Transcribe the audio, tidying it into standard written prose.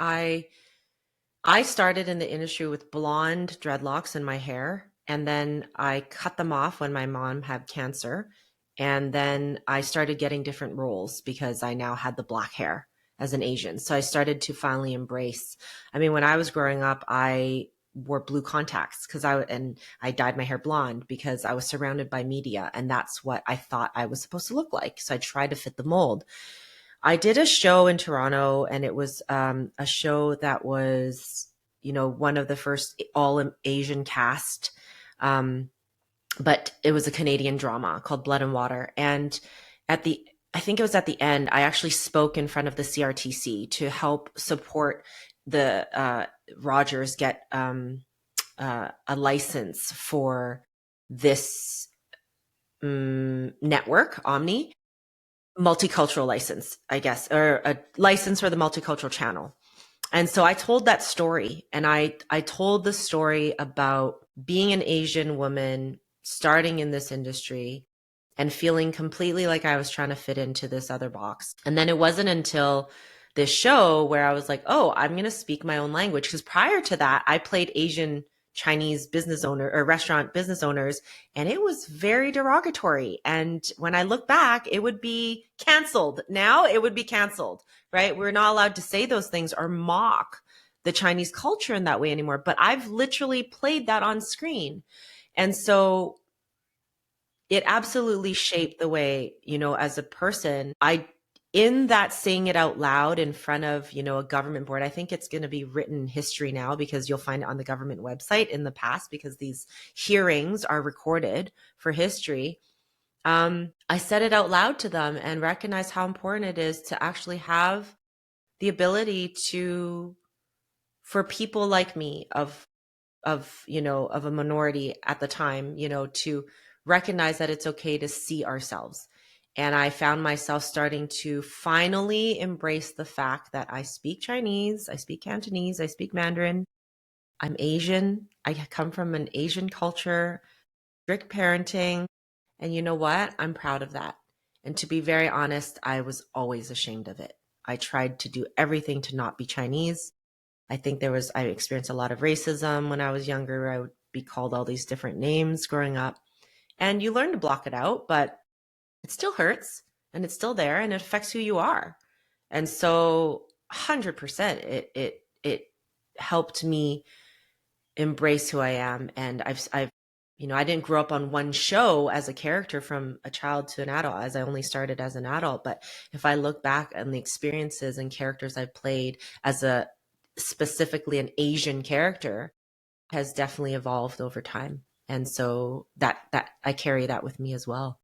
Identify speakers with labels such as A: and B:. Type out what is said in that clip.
A: I started in the industry with blonde dreadlocks in my hair, and then I cut them off when my mom had cancer. And then I started getting different roles because I now had the black hair as an Asian. So I started to finally embrace. I mean, when I was growing up, I wore blue contacts and I dyed my hair blonde because I was surrounded by media, and that's what I thought I was supposed to look like. So I tried to fit the mold. I did a show in Toronto, and it was a show that was, one of the first all Asian cast. Um, but it was a Canadian drama called Blood and Water. And at the, I think it was at the end, I actually spoke in front of the CRTC to help support the Rogers get a license for this network, Omni, multicultural license, I guess, or a license for the multicultural channel. And so I told that story, and I told the story about being an Asian woman starting in this industry and feeling completely like I was trying to fit into this other box. And then it wasn't until this show where I was like, oh, I'm going to speak my own language. Because prior to that, I played Asian Chinese business owner or restaurant business owners, and it was very derogatory. And when I look back, it would be canceled. Now it would be canceled, right? We're not allowed to say those things or mock the Chinese culture in that way anymore. But I've literally played that on screen. And so it absolutely shaped the way, as a person, in that saying it out loud in front of, a government board. I think it's going to be written history now because you'll find it on the government website in the past because these hearings are recorded for history. I said it out loud to them and recognized how important it is to actually have the ability for people like me of a minority at the time, to recognize that it's okay to see ourselves. And I found myself starting to finally embrace the fact that I speak Chinese, I speak Cantonese, I speak Mandarin, I'm Asian, I come from an Asian culture, strict parenting. And you know what? I'm proud of that. And to be very honest, I was always ashamed of it. I tried to do everything to not be Chinese. I experienced a lot of racism when I was younger. I would be called all these different names growing up. And you learn to block it out, but it still hurts and it's still there and it affects who you are. And so 100% it helped me embrace who I am. And I didn't grow up on one show as a character from a child to an adult, as I only started as an adult. But if I look back on the experiences and characters I've played as a specifically an Asian character, has definitely evolved over time. And so that I carry that with me as well.